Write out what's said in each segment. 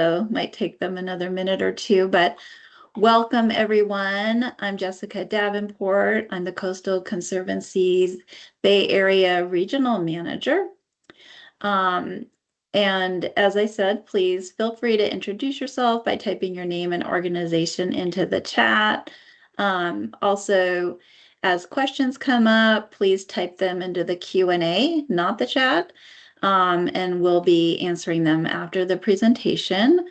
So might take them another minute or two, but welcome everyone. I'm Jessica Davenport. I'm the Coastal Conservancy's Bay Area Regional Manager. And as I said, please feel free to introduce yourself by typing your name and organization into the chat. Also, as questions come up, please type them into the Q&A, not the chat, and we'll be answering them after the presentation.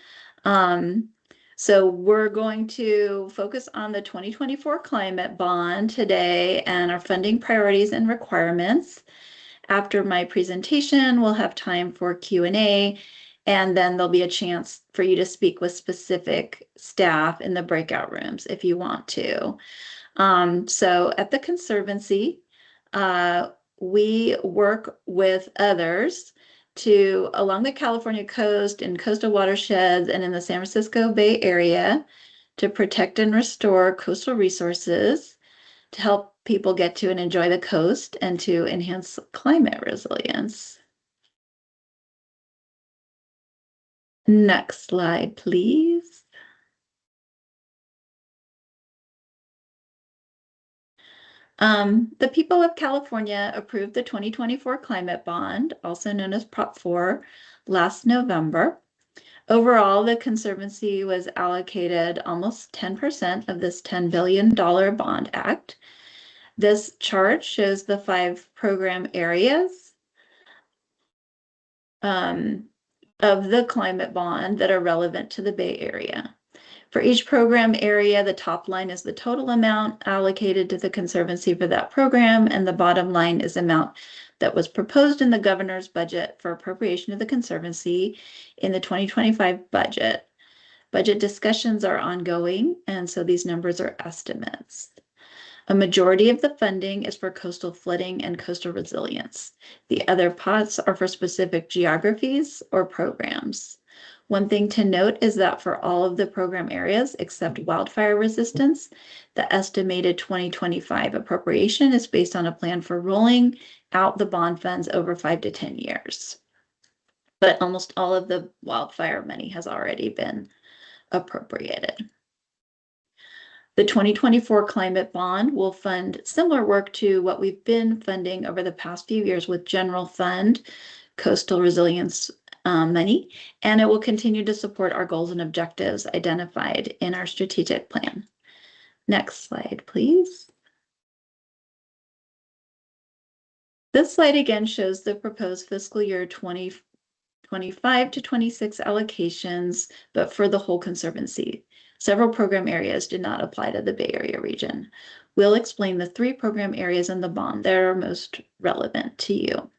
So we're going to focus on the 2024 climate bond today and our funding priorities and requirements. After my presentation, we'll have time for Q&A, and then there'll be a chance for you to speak with specific staff in the breakout rooms if you want to. So at the Conservancy, we work with others along the California coast and coastal watersheds and in the San Francisco Bay Area to protect and restore coastal resources, to help people get to and enjoy the coast, and to enhance climate resilience. Next slide, please. The people of California approved the 2024 climate bond, also known as Prop 4, last November. Overall, the Conservancy was allocated almost 10% of this $10 billion bond act. This chart shows the 5 program areas of the climate bond that are relevant to the Bay Area. For each program area, the top line is the total amount allocated to the Conservancy for that program, and the bottom line is the amount that was proposed in the governor's budget for appropriation of the Conservancy in the 2025 budget. Budget discussions are ongoing, and so these numbers are estimates. A majority of the funding is for coastal flooding and coastal resilience. The other pots are for specific geographies or programs. One thing to note is that for all of the program areas except wildfire resistance, the estimated 2025 appropriation is based on a plan for rolling out the bond funds over 5 to 10 years. But almost all of the wildfire money has already been appropriated. The 2024 climate bond will fund similar work to what we've been funding over the past few years with general fund coastal resilience money, and it will continue to support our goals and objectives identified in our strategic plan. Next slide, please. This slide again shows the proposed fiscal year 2025 to 26 allocations, but for the whole Conservancy. Several program areas did not apply to the Bay Area region. We'll explain the 3 program areas in the bond that are most relevant to you.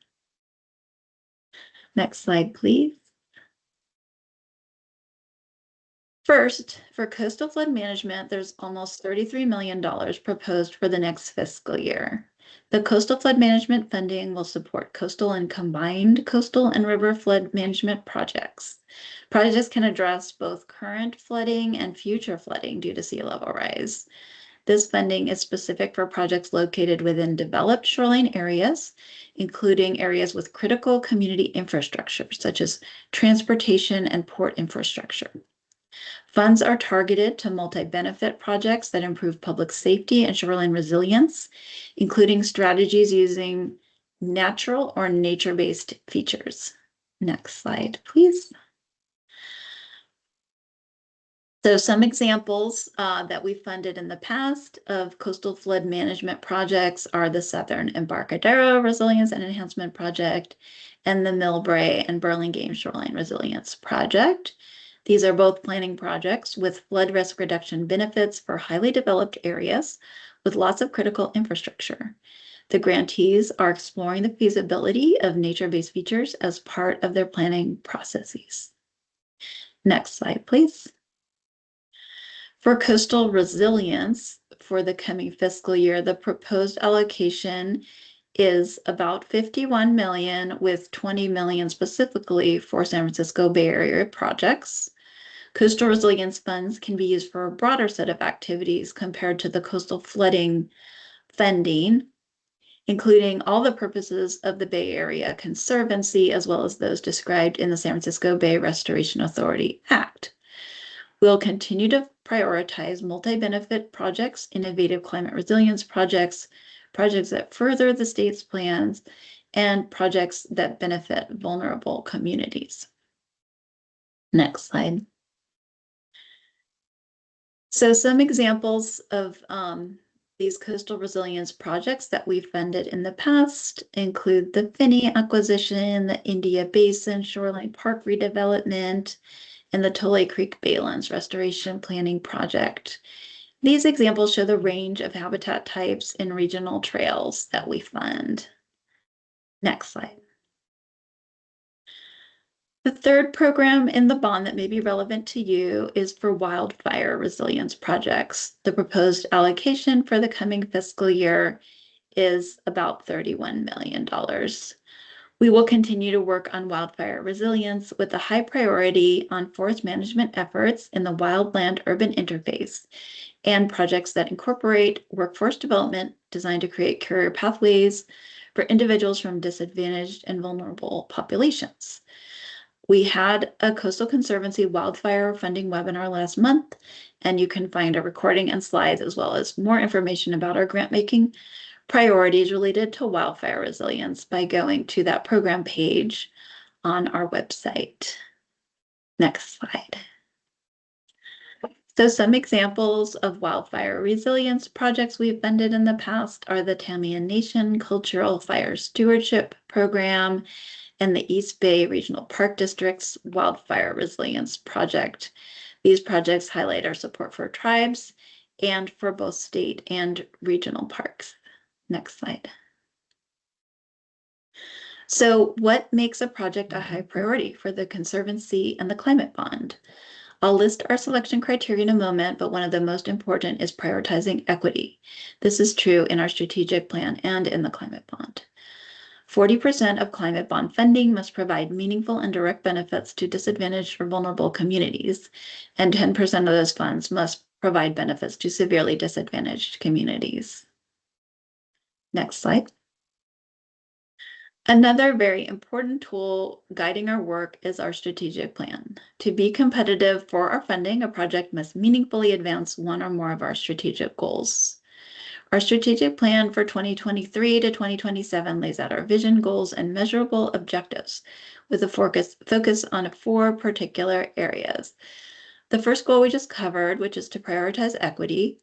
Next slide, please. First, for coastal flood management, there's almost $33 million proposed for the next fiscal year. The coastal flood management funding will support coastal and combined coastal and river flood management projects. Projects can address both current flooding and future flooding due to sea level rise. This funding is specific for projects located within developed shoreline areas, including areas with critical community infrastructure, such as transportation and port infrastructure. Funds are targeted to multi-benefit projects that improve public safety and shoreline resilience, including strategies using natural or nature-based features. Next slide, please. So some examples that we funded in the past of coastal flood management projects are the Southern Embarcadero Resilience and Enhancement Project and the Millbrae and Burlingame Shoreline Resilience Project. These are both planning projects with flood risk reduction benefits for highly developed areas with lots of critical infrastructure. The grantees are exploring the feasibility of nature-based features as part of their planning processes. Next slide, please. For coastal resilience for the coming fiscal year, the proposed allocation is about $51 million, with $20 million specifically for San Francisco Bay Area projects. Coastal resilience funds can be used for a broader set of activities compared to the coastal flooding funding, including all the purposes of the Bay Area Conservancy, as well as those described in the San Francisco Bay Restoration Authority Act. We'll continue to prioritize multi-benefit projects, innovative climate resilience projects, projects that further the state's plans, and projects that benefit vulnerable communities. Next slide. So some examples of these coastal resilience projects that we've funded in the past include the Finney acquisition, the India Basin Shoreline Park redevelopment, and the Tulare Creek Baylands Restoration Planning Project. These examples show the range of habitat types and regional trails that we fund. Next slide. The third program in the bond that may be relevant to you is for wildfire resilience projects. The proposed allocation for the coming fiscal year is about $31 million. We will continue to work on wildfire resilience with a high priority on forest management efforts in the wildland-urban interface and projects that incorporate workforce development designed to create career pathways for individuals from disadvantaged and vulnerable populations. We had a Coastal Conservancy wildfire funding webinar last month, and you can find a recording and slides as well as more information about our grant-making priorities related to wildfire resilience by going to that program page on our website. Next slide. So some examples of wildfire resilience projects we've funded in the past are the Tamiya Nation Cultural Fire Stewardship Program and the East Bay Regional Park District's Wildfire Resilience Project. These projects highlight our support for tribes and for both state and regional parks. Next slide. So what makes a project a high priority for the Conservancy and the Climate Bond? I'll list our selection criteria in a moment, but one of the most important is prioritizing equity. This is true in our strategic plan and in the Climate Bond. 40% of climate bond funding must provide meaningful and direct benefits to disadvantaged or vulnerable communities, and 10% of those funds must provide benefits to severely disadvantaged communities. Next slide. Another very important tool guiding our work is our strategic plan. To be competitive for our funding, a project must meaningfully advance one or more of our strategic goals. Our strategic plan for 2023 to 2027 lays out our vision, goals, and measurable objectives with a focus on 4 particular areas. The first goal we just covered, which is to prioritize equity.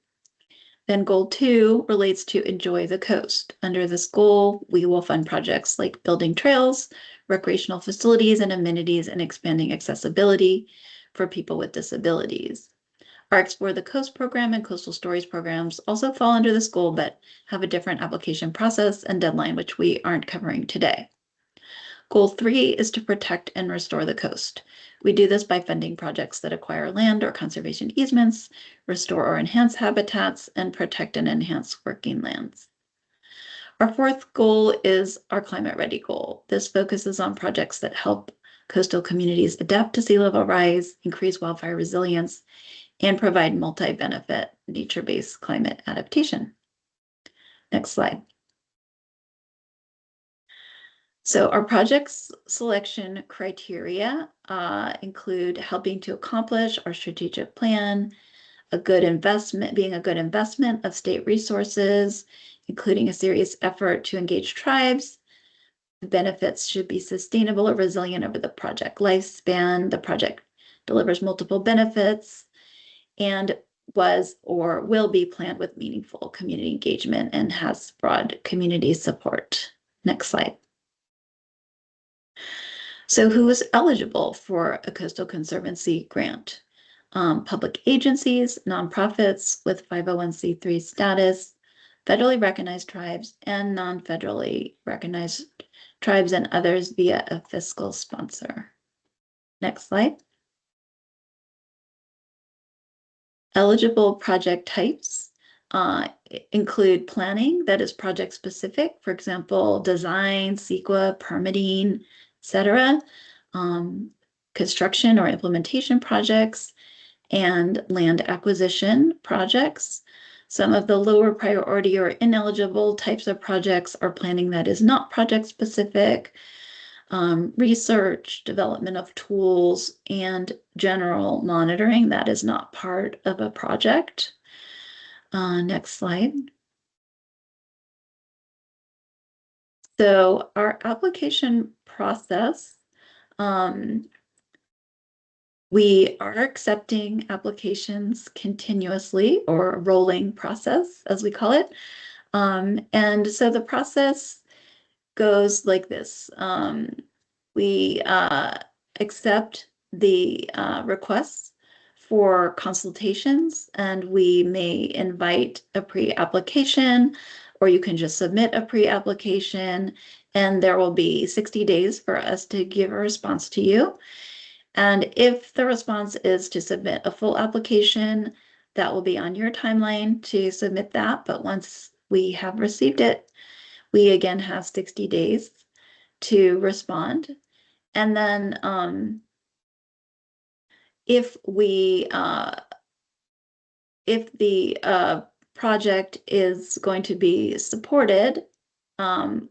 Then goal 2 relates to enjoy the coast. Under this goal, we will fund projects like building trails, recreational facilities and amenities, and expanding accessibility for people with disabilities. Our Explore the Coast program and Coastal Stories programs also fall under this goal, but have a different application process and deadline, which we aren't covering today. Goal 3 is to protect and restore the coast. We do this by funding projects that acquire land or conservation easements, restore or enhance habitats, and protect and enhance working lands. Our 4th goal is our Climate Ready goal. This focuses on projects that help coastal communities adapt to sea level rise, increase wildfire resilience, and provide multi-benefit nature-based climate adaptation. Next slide. So our project's selection criteria include helping to accomplish our strategic plan, being a good investment of state resources, including a serious effort to engage tribes. The benefits should be sustainable or resilient over the project lifespan. The project delivers multiple benefits and was or will be planned with meaningful community engagement and has broad community support. Next slide. So who is eligible for a Coastal Conservancy grant? Public agencies, nonprofits with 501c3 status, federally recognized tribes, and non-federally recognized tribes and others via a fiscal sponsor. Next slide. Eligible project types include planning that is project specific, for example, design, CEQA, permitting, etc., construction or implementation projects, and land acquisition projects. Some of the lower priority or ineligible types of projects are planning that is not project specific, research, development of tools, and general monitoring that is not part of a project. Next slide. So our application process, we are accepting applications continuously, or a rolling process, as we call it. And so the process goes like this. We accept the requests for consultations, and we may invite a pre-application, or you can just submit a pre-application, and there will be 60 days for us to give a response to you. And if the response is to submit a full application, that will be on your timeline to submit that. But once we have received it, we again have 60 days to respond. And then if the project is going to be supported,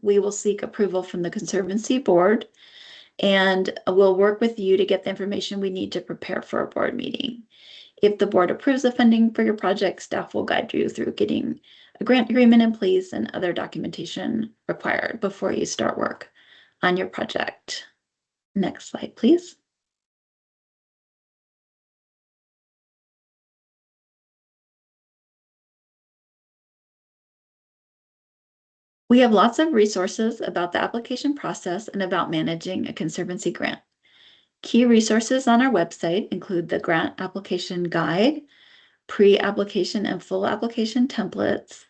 we will seek approval from the Conservancy board, and we'll work with you to get the information we need to prepare for a board meeting. If the board approves the funding for your project, staff will guide you through getting a grant agreement in place and other documentation required before you start work on your project. Next slide, please. We have lots of resources about the application process and about managing a Conservancy grant. Key resources on our website include the grant application guide, pre-application and full application templates,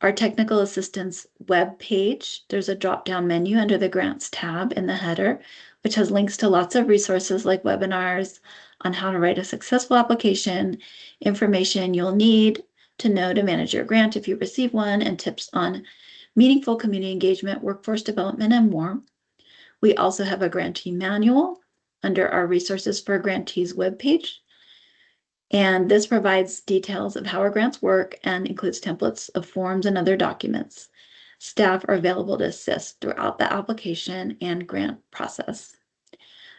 our technical assistance web page. There's a drop-down menu under the grants tab in the header, which has links to lots of resources like webinars on how to write a successful application, information you'll need to know to manage your grant if you receive one, and tips on meaningful community engagement, workforce development, and more. We also have a grantee manual under our resources for grantees webpage. And this provides details of how our grants work and includes templates of forms and other documents. Staff are available to assist throughout the application and grant process.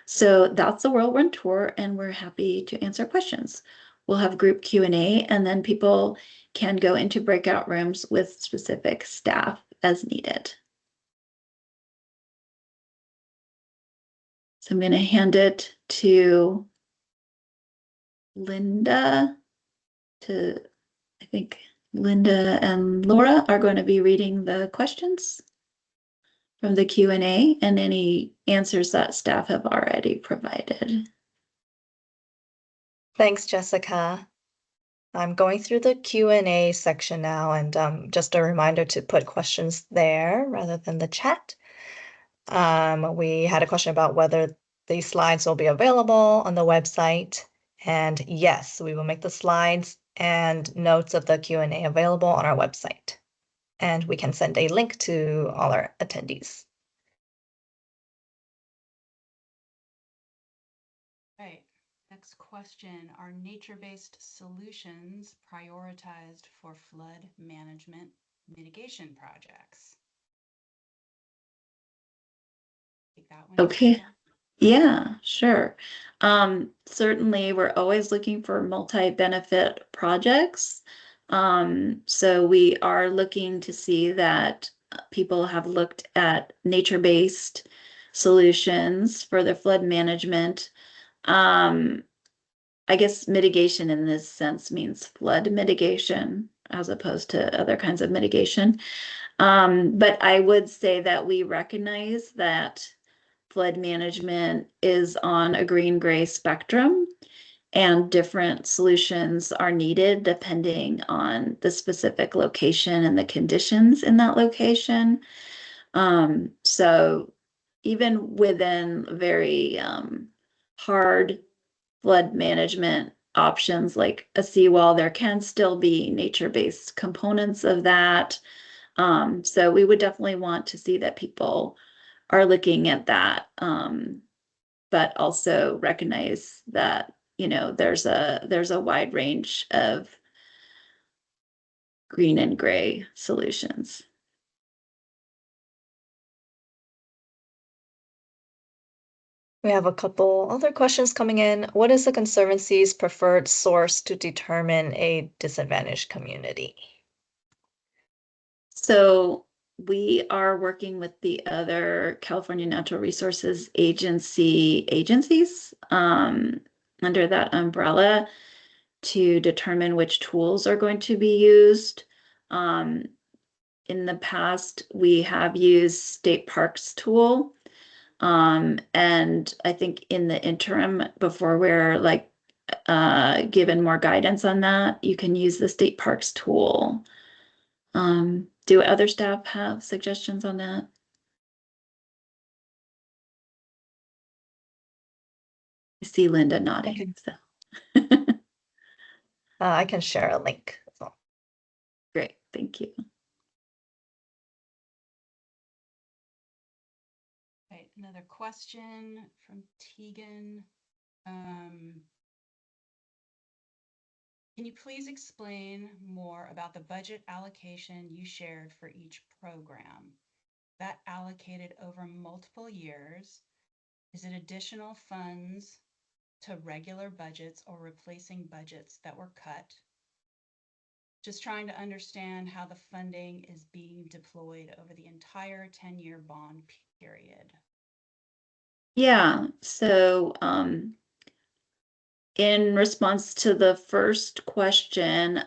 So that's the whirlwind tour, and we're happy to answer questions. We'll have group Q&A, and then people can go into breakout rooms with specific staff as needed. So I'm going to hand it to Linda. I think Linda and Laura are going to be reading the questions from the Q&A and any answers that staff have already provided. Thanks, Jessica. I'm going through the Q&A section now, and just a reminder to put questions there rather than the chat. We had a question about whether these slides will be available on the website, and yes, we will make the slides and notes of the Q&A available on our website, and we can send a link to all our attendees. Right. Next question, are nature-based solutions prioritized for flood management mitigation projects? Take that one. Okay. Yeah, sure. Certainly, we're always looking for multi-benefit projects. So we are looking to see that people have looked at nature-based solutions for the flood management. I guess mitigation in this sense means flood mitigation as opposed to other kinds of mitigation. But I would say that we recognize that flood management is on a green-gray spectrum, and different solutions are needed depending on the specific location and the conditions in that location. So even within very hard flood management options like a seawall, there can still be nature-based components of that. So we would definitely want to see that people are looking at that, but also recognize that, you know, there's a wide range of green and gray solutions. We have a couple other questions coming in. What is the Conservancy's preferred source to determine a disadvantaged community? So we are working with the other California Natural Resources agencies under that umbrella to determine which tools are going to be used. In the past, we have used State Parks tool. And I think in the interim, before we're like given more guidance on that, you can use the State Parks tool. Do other staff have suggestions on that? I see Linda nodding, so. I can share a link as well. Great, thank you. Right, another question from Tegan. Can you please explain more about the budget allocation you shared for each program? That allocated over multiple years? Is it additional funds to regular budgets or replacing budgets that were cut? Just trying to understand how the funding is being deployed over the entire 10-year bond period. Yeah, so in response to the first question,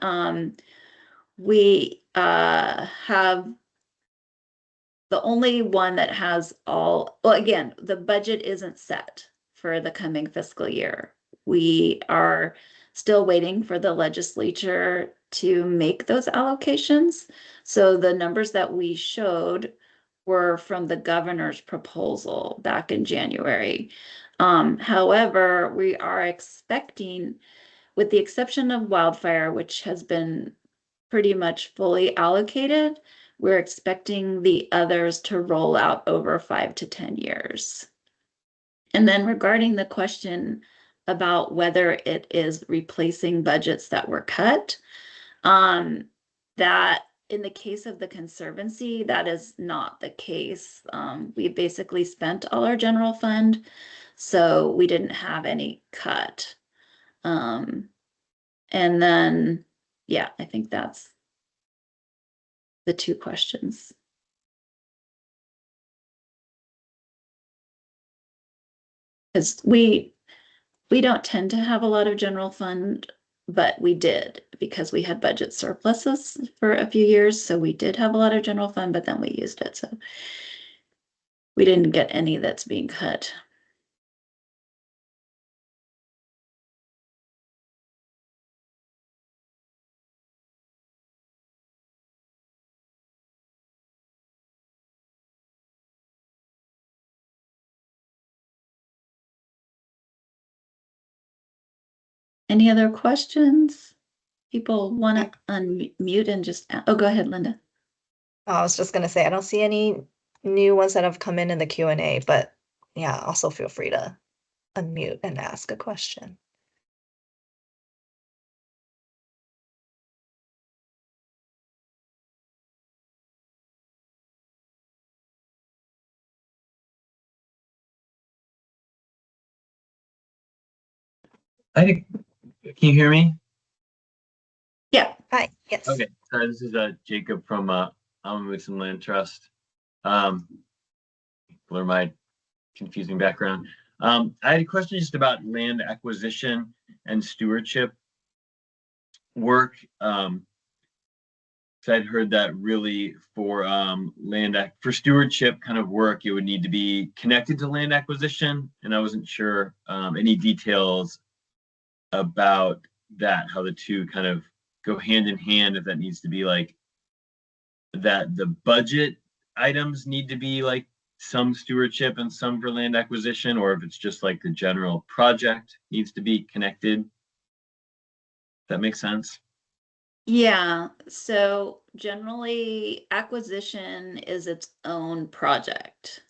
we have the only one that has all, well, again, the budget isn't set for the coming fiscal year. We are still waiting for the legislature to make those allocations. So the numbers that we showed were from the governor's proposal back in January. However, we are expecting, with the exception of wildfire, which has been pretty much fully allocated, we're expecting the others to roll out over 5 to 10 years. And then regarding the question about whether it is replacing budgets that were cut, that in the case of the Conservancy, that is not the case. We basically spent all our general fund, so we didn't have any cut. And then, yeah, I think that's the two questions. Because we don't tend to have a lot of general fund, but we did because we had budget surpluses for a few years. So we did have a lot of general fund, but then we used it. So we didn't get any that's being cut. Any other questions? People want to unmute and just, oh, go ahead, Linda. I was just gonna say, I don't see any new ones that have come in the Q&A, but yeah, also feel free to unmute and ask a question. Can you hear me? Yeah. Hi, yes. Okay, this is Jacob from Alma Land Trust. For my confusing background. I had a question just about land acquisition and stewardship work. So I'd heard that really for for stewardship kind of work, it would need to be connected to land acquisition, and I wasn't sure any details about that, how the two kind of go hand in hand, if that needs to be like that the budget items need to be like some stewardship and some for land acquisition, or if it's just like the general project needs to be connected. That makes sense? Yeah, so generally acquisition is its own project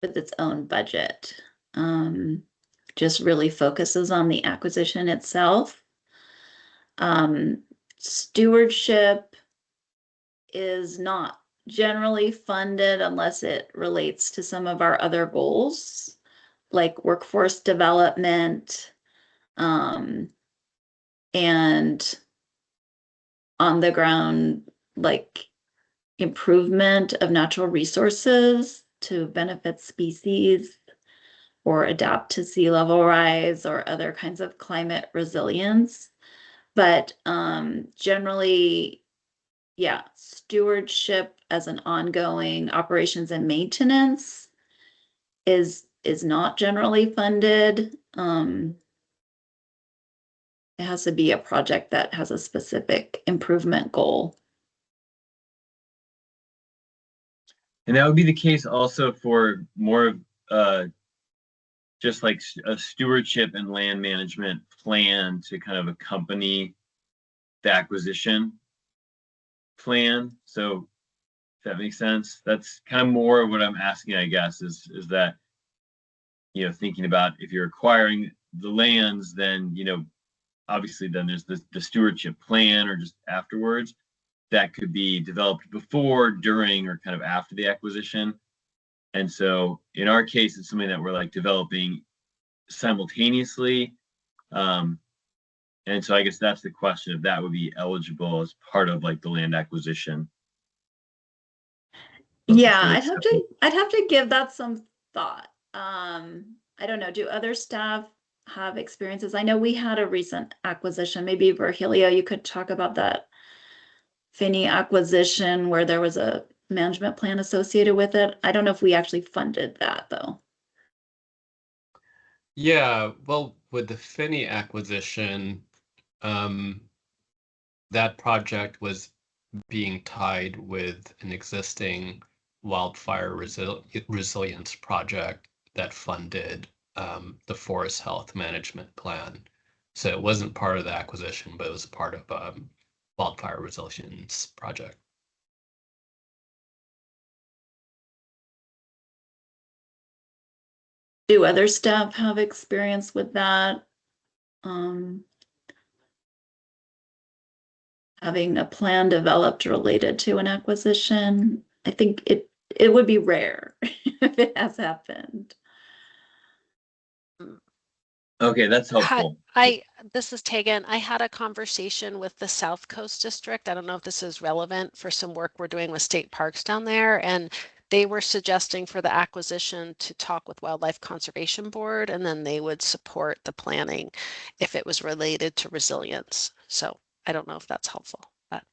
with its own budget. Just really focuses on the acquisition itself. Stewardship is not generally funded unless it relates to some of our other goals, like workforce development, and on the ground, like improvement of natural resources to benefit species or adapt to sea level rise or other kinds of climate resilience. But generally, yeah, stewardship as an ongoing operations and maintenance is not generally funded. It has to be a project that has a specific improvement goal. And that would be the case also for more of just like a stewardship and land management plan to kind of accompany the acquisition plan. So if that makes sense, that's kind of more of what I'm asking, I guess, is that, you know, thinking about if you're acquiring the lands, then, you know, obviously then there's the stewardship plan or just afterwards that could be developed before, during, or kind of after the acquisition. And so in our case, it's something that we're like developing simultaneously. And so I guess that's the question, if that would be eligible as part of like the land acquisition. Yeah, I'd have to give that some thought. I don't know. Do other staff have experiences? I know we had a recent acquisition. Maybe Virgilio, you could talk about that Finney acquisition where there was a management plan associated with it. I don't know if we actually funded that though. Yeah, well, with the Finney acquisition, that project was being tied with an existing wildfire resilience project that funded the forest health management plan. So it wasn't part of the acquisition, but it was a part of wildfire resilience project. Do other staff have experience with that? Um, Having a plan developed related to an acquisition. I think it would be rare if it has happened. Okay, that's helpful. This is Tegan. I had a conversation with the South Coast District. I don't know if this is relevant for some work we're doing with state parks down there. And they were suggesting for the acquisition to talk with Wildlife Conservation Board, and then they would support the planning if it was related to resilience. So I don't know if that's helpful, but.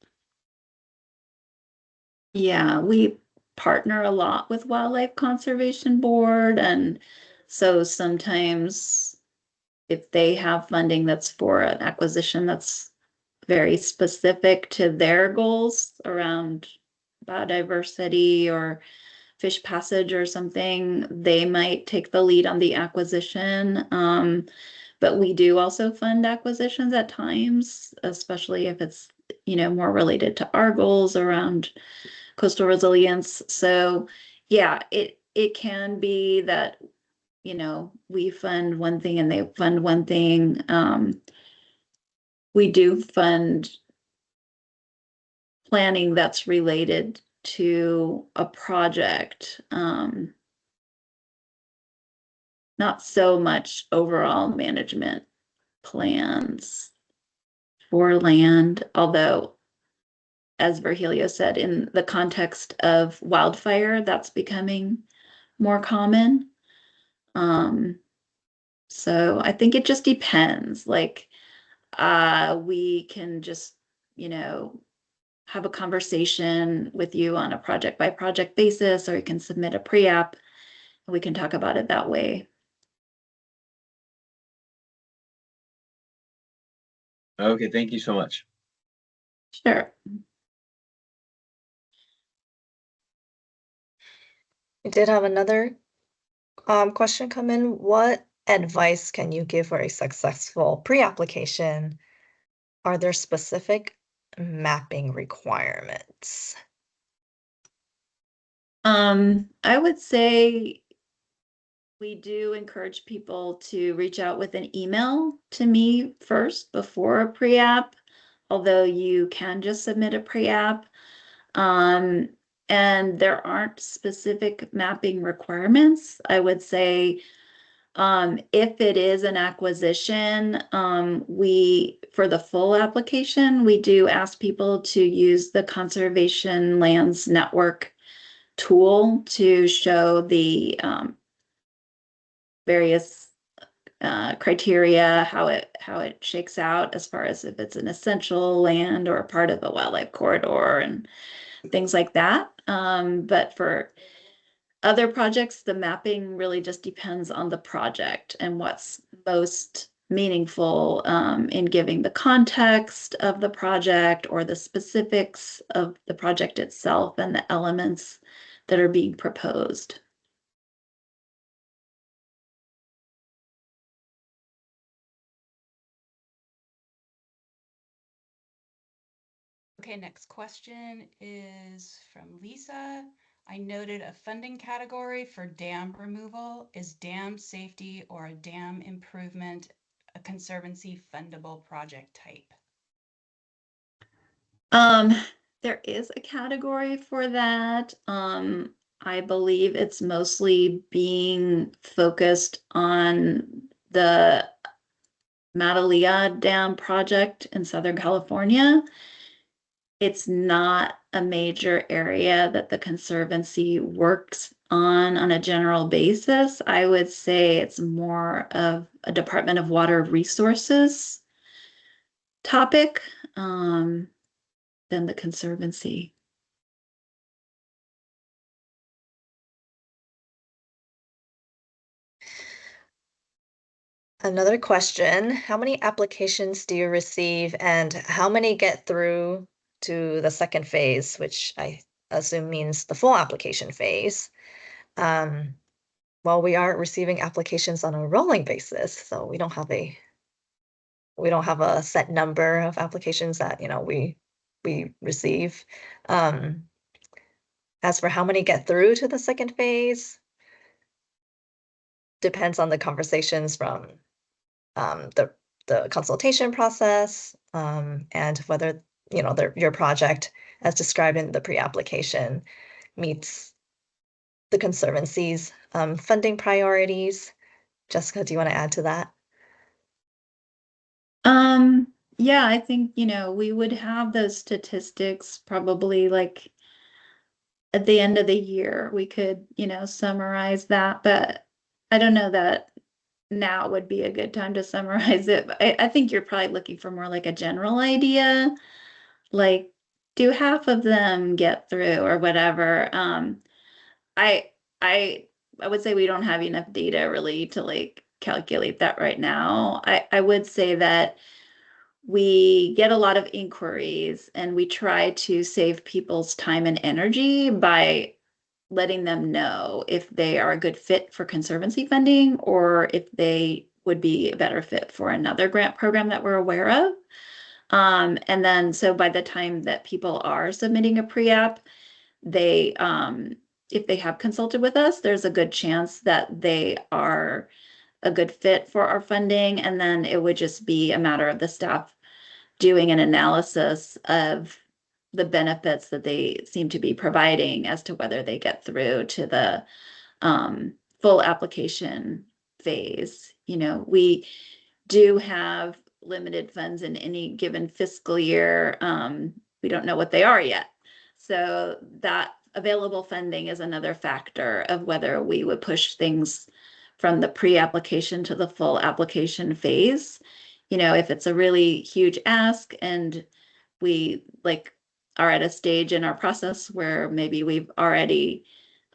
Yeah, we partner a lot with Wildlife Conservation Board, and so sometimes if they have funding that's for an acquisition that's very specific to their goals around biodiversity or fish passage or something, they might take the lead on the acquisition. But we do also fund acquisitions at times, especially if it's, you know, more related to our goals around coastal resilience. So yeah, it can be that, you know, we fund one thing and they fund one thing. We do fund planning that's related to a project. Not so much overall management plans for land, although as Virgilio said, in the context of wildfire, that's becoming more common. So I think it just depends. Like, we can just, you know, have a conversation with you on a project by project basis, or you can submit a pre-app. We can talk about it that way. Okay, thank you so much. Sure. We did have another question come in. What advice can you give for a successful pre-application? Are there specific mapping requirements? I would say we do encourage people to reach out with an email to me first before a pre-app, although you can just submit a pre-app. And there aren't specific mapping requirements. I would say if it is an acquisition, for the full application, we do ask people to use the Conservation Lands Network tool to show the various criteria, how it shakes out as far as if it's an essential land or a part of a wildlife corridor and things like that. But for other projects, the mapping really just depends on the project and what's most meaningful in giving the context of the project or the specifics of the project itself and the elements that are being proposed. Okay, next question is from Lisa. I noted a funding category for dam removal. Is dam safety or a dam improvement a Conservancy fundable project type? There is a category for that. I believe it's mostly being focused on the Matalia Dam project in Southern California. It's not a major area that the Conservancy works on a general basis. I would say it's more of a Department of Water Resources topic than the Conservancy. Another question, how many applications do you receive and how many get through to the second phase, which I assume means the full application phase? Well, we are receiving applications on a rolling basis, so we don't have a set number of applications that, we receive. As for how many get through to the second phase, depends on the conversations from the consultation process, and whether, your project, as described in the pre-application, meets the Conservancy's funding priorities. Jessica, do you want to add to that? Yeah, I think, we would have those statistics probably like at the end of the year. We could, summarize that, but I don't know that now would be a good time to summarize it. But I think you're probably looking for more like a general idea, like do half of them get through or whatever. I I I would say we don't have enough data really to like calculate that right now. I would say that we get a lot of inquiries and we try to save people's time and energy by letting them know if they are a good fit for Conservancy funding or if they would be a better fit for another grant program that we're aware of. And then so by the time that people are submitting a pre-app, they if they have consulted with us, there's a good chance that they are a good fit for our funding. And then it would just be a matter of the staff doing an analysis of the benefits that they seem to be providing as to whether they get through to the full application phase. We do have limited funds in any given fiscal year. We don't know what they are yet. So that available funding is another factor of whether we would push things from the pre-application to the full application phase. If it's a really huge ask and we are at a stage in our process where maybe we've already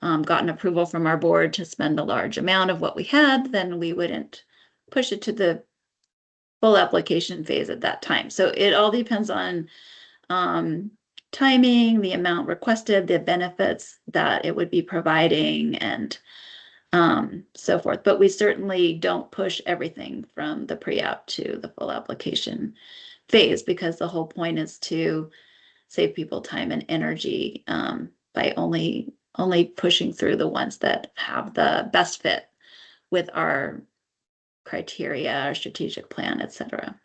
gotten approval from our board to spend a large amount of what we had, then we wouldn't push it to the full application phase at that time. So it all depends on timing, the amount requested, the benefits that it would be providing, and so forth. But we certainly don't push everything from the pre-app to the full application phase because the whole point is to save people time and energy by only pushing through the ones that have the best fit with our criteria, our strategic plan, etc.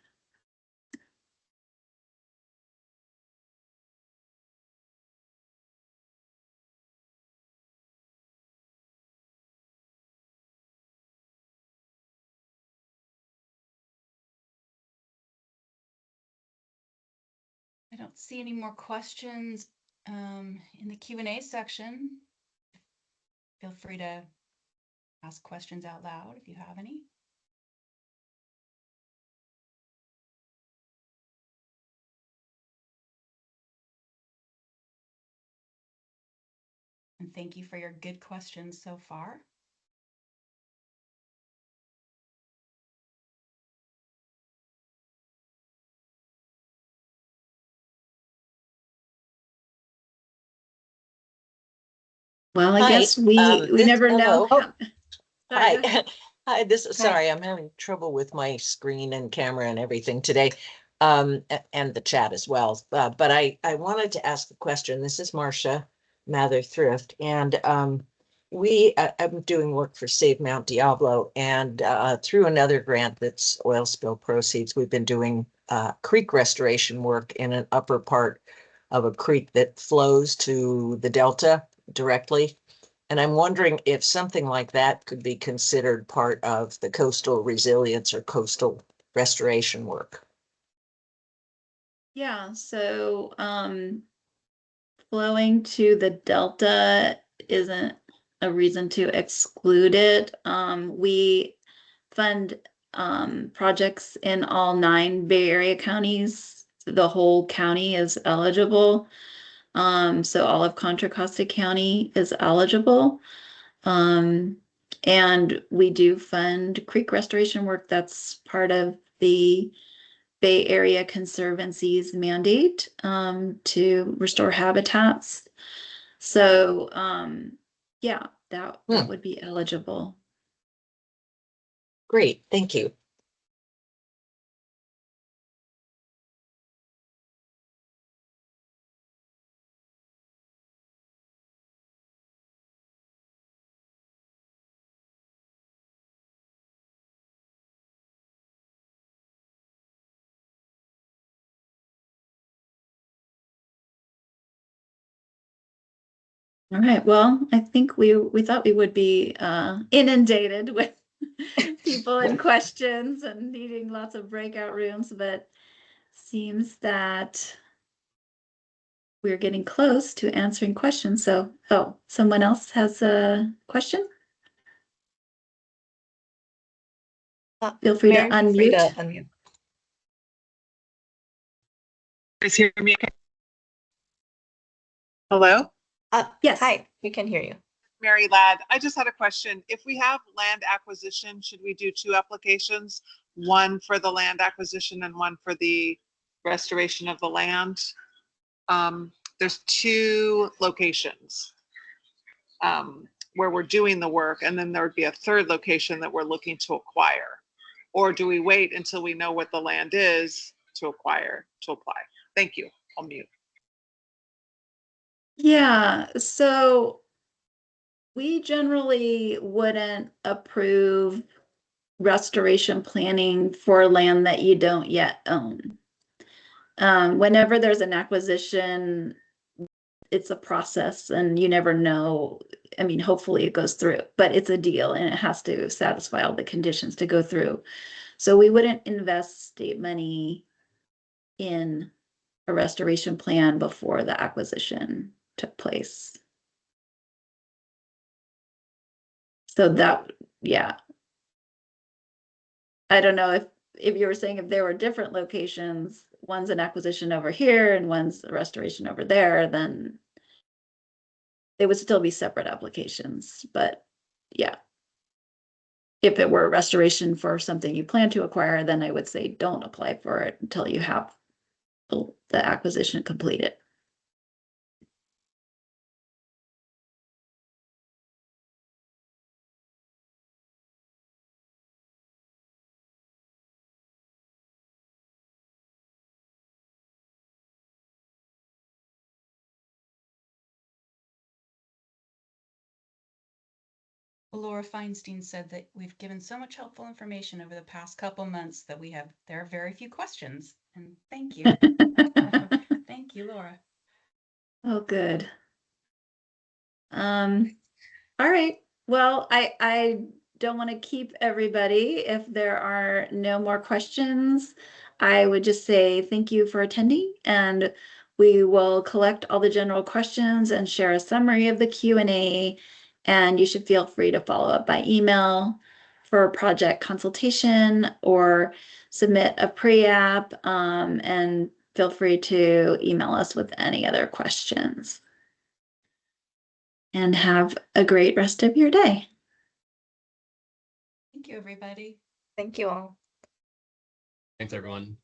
I don't see any more questions in the Q&A section. Feel free to ask questions out loud if you have any. And thank you for your good questions so far. Well, I Hi, guess we never know. hello. Sorry, go Hi. ahead. Hi, Hi. sorry, I'm having trouble with my screen and camera and everything today, and the chat as well. But I wanted to ask the question. This is Marcia Mather Thrift, and I'm doing work for Save Mount Diablo, and through another grant that's oil spill proceeds, we've been doing creek restoration work in an upper part of a creek that flows to the delta directly. And I'm wondering if something like that could be considered part of the coastal resilience or coastal restoration work. Yeah, so flowing to the delta isn't a reason to exclude it. We fund projects in all 9 Bay Area counties. The whole county is eligible. So all of Contra Costa County is eligible. And we do fund creek restoration work. That's part of the Bay Area Conservancy's mandate to restore habitats. So yeah, that would be eligible. Great, thank you. All right. Well, I think we thought we would be inundated with people and questions and needing lots of breakout rooms, but seems that we're getting close to answering questions. So, oh, someone else has a question? Feel free Mary, to feel free to unmute. unmute. Guys hear me okay? Hello? Yes. Hi, we can hear you. Mary Ladd. I just had a question. If we have land acquisition, should we do 2 applications? One for the land acquisition and one for the restoration of the land? There's 2 locations where we're doing the work, and then there would be a 3rd location that we're looking to acquire. Or do we wait until we know what the land is to apply? Thank you. I'll mute. Yeah, so we generally wouldn't approve restoration planning for land that you don't yet own. Whenever there's an acquisition, it's a process and you never know. I mean, hopefully it goes through, but it's a deal and it has to satisfy all the conditions to go through. So we wouldn't invest state money in a restoration plan before the acquisition took place. So that, yeah. I don't know if you were saying if there were different locations, one's an acquisition over here and one's a restoration over there, then they would still be separate applications. But yeah, if it were a restoration for something you plan to acquire, then I would say don't apply for it until you have the acquisition completed. Laura Feinstein said that we've given so much helpful information over the past couple months that there are very few questions. And thank you. Thank you, Laura. Oh, good. All right. Well, I don't want to keep everybody if there are no more questions. I would just say thank you for attending, and we will collect all the general questions and share a summary of the Q&A, and you should feel free to follow up by email for project consultation or submit a pre-app, and feel free to email us with any other questions. And have a great rest of your day. Thank you, everybody. Thank you all. Thanks, everyone.